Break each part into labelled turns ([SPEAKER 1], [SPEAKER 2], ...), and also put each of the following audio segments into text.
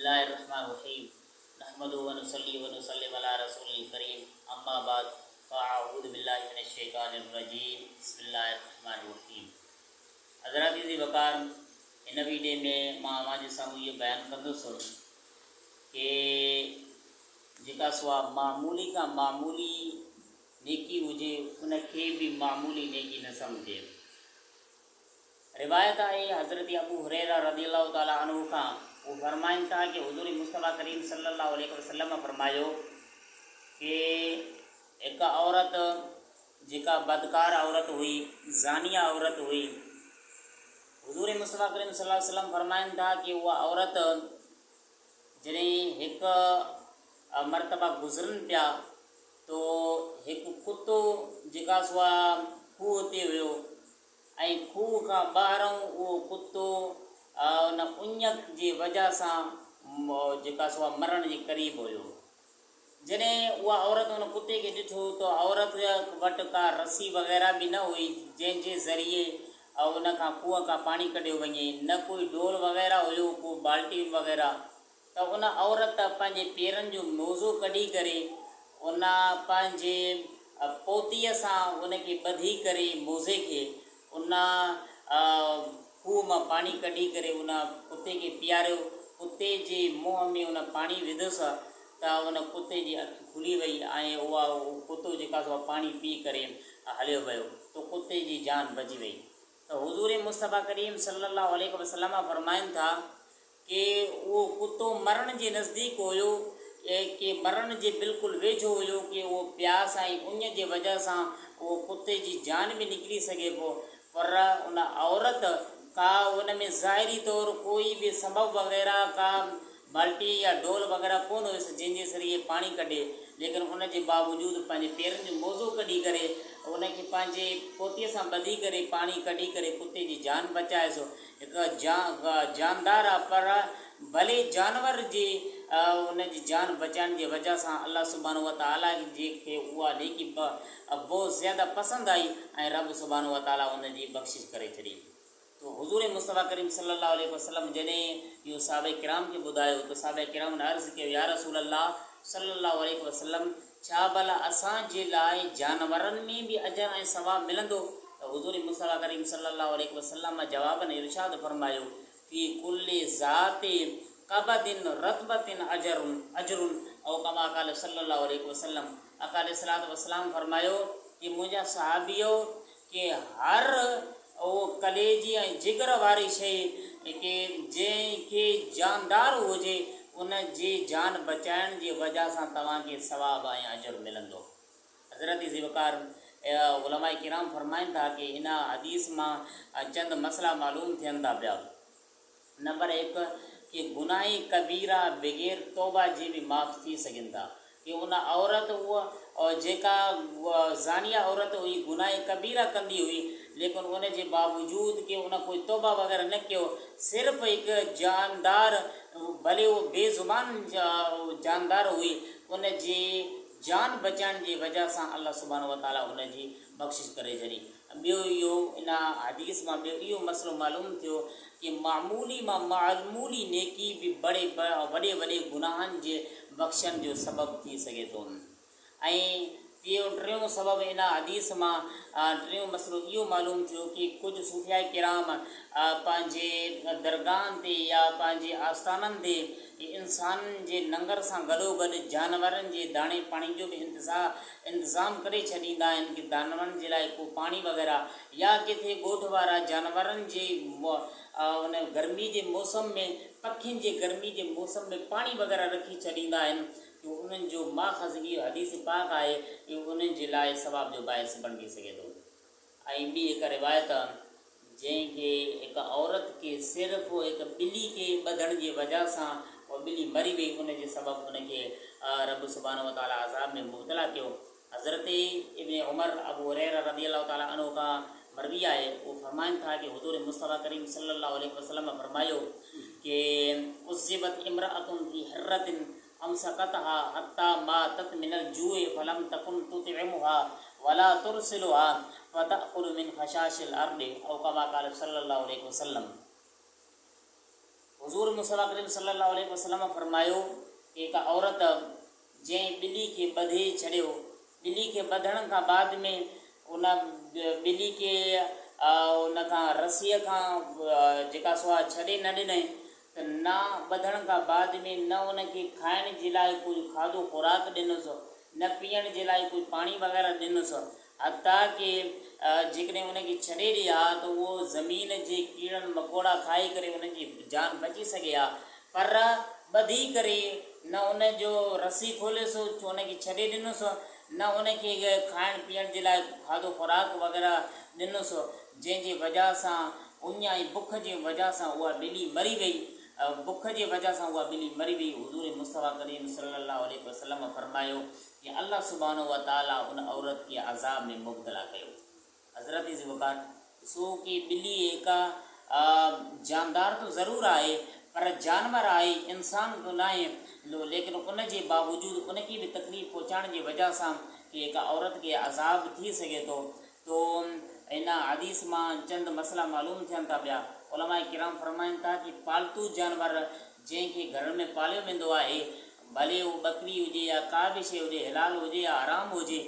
[SPEAKER 1] बिस्मिल्लाहिर्रहमानिर्रहीम नहमदुहु व नुसल्ली व नुसल्लिम अला रसूलिल करीम अम्मा बाद फ़अऊज़ु बिल्लाहि मिनश शैतानिर रजीम बिस्मिल्लाहिर्रहमानिर्रहीम। हज़रात जी वकार इन वीडियो में मां अवां जे साम्हूं इहो बयानु कंदुसि कि जेका सवा मामूली का मामूली नेकी हुजे उनखे भी मामूली नेकी न समझे। रिवायत है हज़रत अबू हुरैरा रज़ियल्लाहु ताला अन्हु खां वो फरमाइन था कि हुज़ूर मुस्तफ़ा करीम सल्लल्लाहु अलैहि वसल्लम फरमायो कि एक औरत जेका बदकार औरत हुई, ज़ानिया औरत हुई, हुज़ूर मुस्तफ़ा करीम सल्लल्लाहु अलैहि वसल्लम फरमाइन था कि वह औरत जॾहिं एक मरतबा गुज़रनि पिया तो एक कुत्तो जेका सो खूह ते हुयो ऐं खूह खां ॿाहिरों उहो कुत्तो उन उञ जी वजह सां जेका सो मरण जे क़रीब हुयो। जॾहिं उहा औरत उन कुत्ते खे ॾिठो त औरत वटि का रस्सी वग़ैरह बि न हुई जंहिंजे ज़रिए उन खां खूह खां पाणी कढियो वञे, न कोई डोल वग़ैरह हुयो, को बाल्टी वग़ैरह। त उन औरत पंहिंजे पेरनि जो मोज़ो कढी करे उन पंहिंजे पोतीअ सां उनखे ॿधी करे मोज़े खे उन खूह मां पाणी कढी करे उन कुत्ते खे पीआरियो। कुत्ते जे मुंहं में उन पाणी विधुसि त उन कुत्ते जी अखि खुली वई ऐं उहा कुत्तो जेका सो पाणी पी करे हलियो वियो तो कुत्ते जी जान बची वई। त हुज़ूर मुस्तफ़ा करीम सल्लल्लाहु अलैहि वसल्लम फरमाइनि था कि उहो कुत्तो मरण जे नज़दीक हुयो कि मरण जे बिल्कुलु वेझो हुयो कि उहो प्यास ऐं उञ जे वजह सां उहो कुत्ते जी जान बि निकिरी सघे पियो, पर उन औरत का उन में ज़ाहिरी तौरु कोई भी सबब वग़ैरह का बाल्टी या डोल वग़ैरह कोन हुयुसि जंहिंजे ज़रिए पाणी कढे, लेकिन उन जे बावजूदि पंहिंजे पेरनि जो मोज़ो कढी करे उनखे पंहिंजे पोतीअ सां ॿधी करे पाणी कढी करे कुत्ते जी जान बचाएसो। हिकु जानदार आहे, पर भले जानवर जे उन जी जान बचाइण जे वजह सां अल्लाह सुब्हानहु व तआला जेके उहा नेकी बहुत ज़्यादा पसंदि आई ऐं रब सुब्हानहु व तआला उन जी बख़्शिश करे छॾी। तो हुज़ूर मुस्तफ़ा करीम सल्लल्लाहु अलैहि वसल्लम जॾहिं इहो साहबे किराम खे ॿुधायो त साहबे किराम ने अर्ज़ु कयो, या रसूल अल्लाह सल्लल्लाहु अलैहि वसल्लम, छा भला असांजे लाइ जानवरनि में बि अजर ऐं सवाबु मिलंदो? त हुज़ूर मुस्तफ़ा करीम सल्लल्लाहु अलैहि वसल्लम जवाबनि इरशाद फरमायो, फी कुल्ली ज़ाति कबदिन रतबतिन अजरुन औ कमा क़ाल सल्लल्लाहु अलैहि वसल्लम। आका अलैहिस्सलातु वस्सलाम फरमायो कि मुंहिंजा सहाबियो कि हर उहो कलेजी ऐं जिगर वारी शइ के जंहिंखे जानदार हुजे उन जी जान बचाइण जी वजह सां तव्हांखे सवाबु ऐं अजर मिलंदो। हज़रत ज़िवकार उलमाए किराम फरमाइनि था कि इन हदीस मां चंद मसला मालूम थियनि था पिया। नंबर 1 कि गुनाह कबीरा बग़ैर तौबा जे भी माफ़ थी सघनि था, कि उन औरत उहा जेका ज़ानिया औरत हुई गुनाह कबीरा कंदी हुई, लेकिन उन जे बावजूद कि उन कोई तौबा वग़ैरह न कयो, सिर्फ़ु हिकु जानदार, भले वो बेज़ुबान जानदार हुई, उन जी जान बचाइण जी वजह सां अल्लाह सुब्हानहु व तआला उन जी बख़्शिश करे छॾी। ॿियो इहो इन हदीस मां ॿियो इहो मसइलो मालूम थियो कि मामूली मां मामूली नेकी भी वॾे वॾे गुनाहनि जे बख़्शण जो सबबु थी सघे थो। ऐं टियों सबबु इन हदीस मां टियों मसइलो इहो मालूम थियो कि कुझु सूफ़िया किराम पंहिंजे दरगाहनि ते या पंहिंजे आस्थाननि ते इंसाननि जे लंगर सां गॾोगॾु जानवरनि जे दाणे पाणी जो बि इंतज़ाम करे छॾींदा आहिनि कि जानवरनि जे लाइ को पाणी वग़ैरह, या किथे ॻोठ वारा जानवरनि जे उन गर्मी जे मौसम में पखियुनि जे गर्मी जे मौसम में पाणी वग़ैरह रखी छॾींदा आहिनि कि उन्हनि जो माख़ज़ इहो हदीस पाक आहे कि उन्हनि जे लाइ सवाब जो बाहिस बणिजी सघे थो। ऐं ॿी हिकु रिवायत जंहिंखे हिकु औरत खे सिर्फ़ु हिकु ॿिली खे ॿधण जी वजह सां उहा ॿिली मरी वई, उन जे सबबु उनखे रब सुब्हानहु व तआला अज़ाब में मुब्तला कयो। हज़रत इब्न उमर अबू हुरैरा रज़ियल्लाहु ताला अन्हु खां मरवी आहे, वो फरमाइनि था कि हुज़ूर मुस्तफ़ा करीम सल्लल्लाहु अलैहि वसल्लम फरमायो कि उज़िबत इम्रअतुन फी हर्रतिन अमसकतहा हत्ता मातत मिनल जूए फलम तकुन तुतिमुहा वला तुरसिलुहा फतअकुलु मिन खशाशिल अर्दि औ कमा क़ाल सल्लल्लाहु अलैहि वसल्लम। हुज़ूर मुस्तफ़ा करीम सल्लल्लाहु अलैहि वसल्लम फरमायो कि हिकु औरत जंहिं ॿिली खे ॿधे छॾियो, ॿिली खे ॿधण खां बाद में उन ॿिली खे उन खां रसीअ खां जेका सो आहे छॾे न ॾिनई, त न ॿधण खां बाद में न उनखे खाइण जे लाइ कुझु खाधो खुराक ॾिनोसि, न पीअण जे लाइ कुझु पाणी वग़ैरह ॾिनोसि, हता की जेकॾहिं उनखे छॾे ॾिया त उहो ज़मीन जे कीड़नि मकोड़ा खाई करे उनजी जान बची सघे हा। पर ॿधी करे न उनजो रसी खोलियोसि, उनखे छॾे ॾिनोसि, न उनखे खाइण पीअण जे लाइ खाधो खुराक वग़ैरह ॾिनोसि, जंहिंजी वजह सां उञ ऐं बुख जी वजह सां उहा ॿिली मरी वई। बुख जी वजह सां उहा ॿिली मरी वई। हुज़ूर मुस्तफ़ा करीम सल्लल्लाहु अलैहि वसल्लम फरमायो कि अल्लाह सुब्हानो व तआला उन औरत खे अज़ाब में मुब्तला कयो। हज़रत ज़िवकार सो कि ॿिली हिकु जानदार तो ज़रूरु आहे, पर जानवर आहे, इंसान तो न आहे, लेकिन उन जे बावजूदि उनखे बि तकलीफ़ पहुचाइण जी वजह सां कि हिकु औरत खे अज़ाब थी सघे थो। तो इन हदीस मां चंद मसला मालूम थियनि था पिया। उलमा किराम फरमाइनि था कि पालतू जानवर जंहिंखे घर में पालियो वेंदो आहे, भले उहो बकरी हुजे या का बि शइ हुजे, हलाल हुजे या हराम हुजे,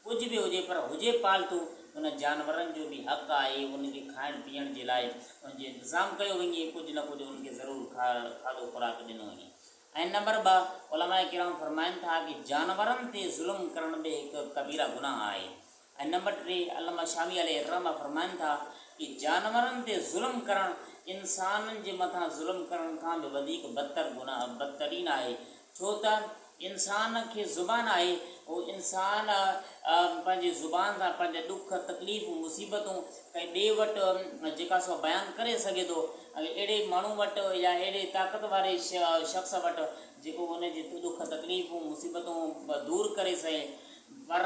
[SPEAKER 1] कुझु बि हुजे, पर हुजे पालतू, उन जानवरनि जो बि हक़ आहे उनखे खाइण पीअण जे लाइ उनजो इंतज़ाम कयो वञे, कुझु न कुझु उनखे ज़रूरु खाधो खुराक ॾिनो वञे। ऐं नंबर 2 उलमा किराम फरमाइनि था कि जानवरनि ते ज़ुल्म करण बि हिकु कबीरा गुनाह आहे। ऐं नंबर 3 अल्लामा शामी अलैहि रहमा फरमाइनि था कि जानवरनि ते ज़ुल्म करणु इंसाननि जे मथां ज़ुल्म करण खां बि वधीक बदतरीन आहे। छो त इंसान खे ज़ुबान आहे, उहो इंसान पंहिंजी ज़ुबान सां पंहिंजा ॾुख तकलीफ़ूं मुसीबतूं कंहिं ॿिए वटि जेका सो बयानु करे सघे थो, अहिड़े माण्हू वटि या अहिड़े ताक़त वारे शख़्स वटि जेको उनजी ॾुख तकलीफ़ूं मुसीबतूं दूरि करे सघे। पर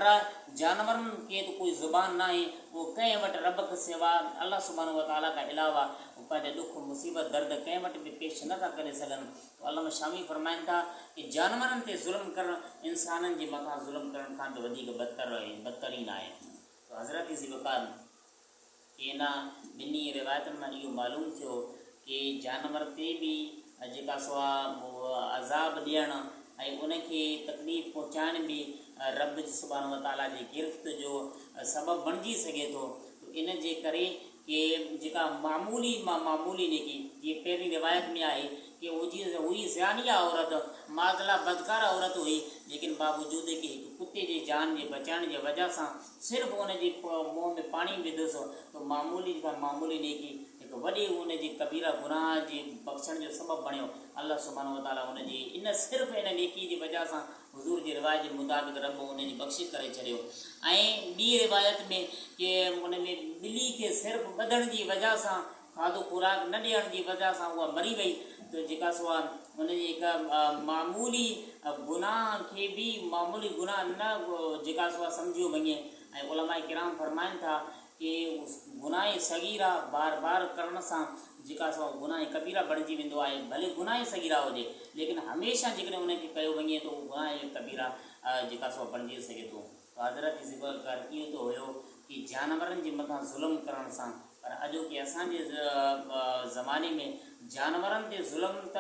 [SPEAKER 1] जानवरनि खे त कोई ज़ुबान न आहे, उहो कंहिं वटि रब खे सिवा अल्लाह सुब्हानो व तआला खां अलावा पंहिंजा ॾुख मुसीबत दर्द कंहिं वटि बि पेश नथा करे सघनि। अल्लामा शामी फरमाइनि था कि जानवरनि ते ज़ुल्म करणु इंसाननि जे मथां ज़ुल्म करण खां बि वधीक बदतरीन आहे। हज़रत ज़िवकार कि इन ॿिनी रिवायतुनि मां इहो मालूम थियो कि जानवर ते बि जेका सो आहे अज़ाब ॾियणु ऐं उनखे तकलीफ़ पहुचाइण बि रब सुब्हानो व तआला जी गिरफ़्त जो सबबु बणिजी सघे थो। इन जे करे कि जेका मामूली मामूली नेकी, जीअं पहिरीं रिवायत में आहे कि हुई ज़ानिया औरत, माज़ला बदकार औरत हुई, लेकिन बावजूदि कि हिकु कुते जी जान जे बचाइण जे वजह सां सिर्फ़ु उनजे मुंहं में पाणी विधोसि, तो मामूली खां मामूली नेकी हिकु वॾे उनजे कबीरा गुनाह जे बख़्शण जो सबबु बणियो। अल्लाह सुब्हानो व तआला उनजी इन सिर्फ़ु इन नेकी जी वजह सां हुज़ूर जी रिवायत जे मुताबिक़ रब उनजी बख़्शिश करे छॾियो। ऐं ॿी रिवायत में कि उन में ॿिली खे सिर्फ़ु ॿधण जी वजह सां, खाधो खुराक न ॾियण जी वजह सां उहा मरी वई। त जेका सो आहे उनजी हिकु मामूली गुनाह खे बि मामूली गुनाह न जेका सो आहे सम्झियो वञे। ऐं उलमा किराम फरमाइनि था कि गुनाह सगीरा बार बार करण सां जेका सो गुनाह कबीरा बणिजी वेंदो आहे। भले गुनाह सगीरा हुजे, लेकिन हमेशह जेकॾहिं उनखे कयो वञे त उहो गुनाह कबीरा जेका सो बणिजी सघे थो। हज़रत ज़िवकार इहो त हुयो कि जानवरनि जे मथां ज़ुल्म करण सां, पर अॼोके असांजे ज़माने में जानवरनि ते ज़ुल्म त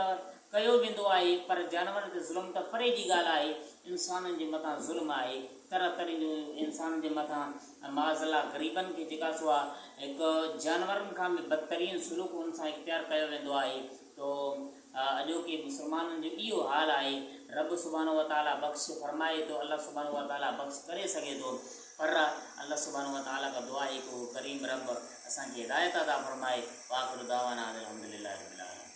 [SPEAKER 1] कयो वेंदो आहे, पर जानवरनि ते ज़ुल्म त परे जी ॻाल्हि आहे, इंसाननि जे मथां ज़ुल्म आहे। तरह तरह जो इंसाननि जे मथां माज़ला ग़रीबनि खे जेका सो आहे हिकु जानवरनि खां बि बदतरीन सुलूक उन सां इख़्तियार कयो वेंदो आहे। तो अॼोके मुस्लमाननि जो इहो हाल आहे। रब सुब्हानो व तआला बख़्श फरमाए थो, अल्लाह सुब्हानो व तआला बख़्श करे सघे थो, पर अल्लाह सुब्हानो व तआला खां दुआ आहे को करीम रब असांखे हिदायत अता फरमाए। वाखिर दावाना अल्हम्दुलिल्लाहि रब्बिल आलमीन।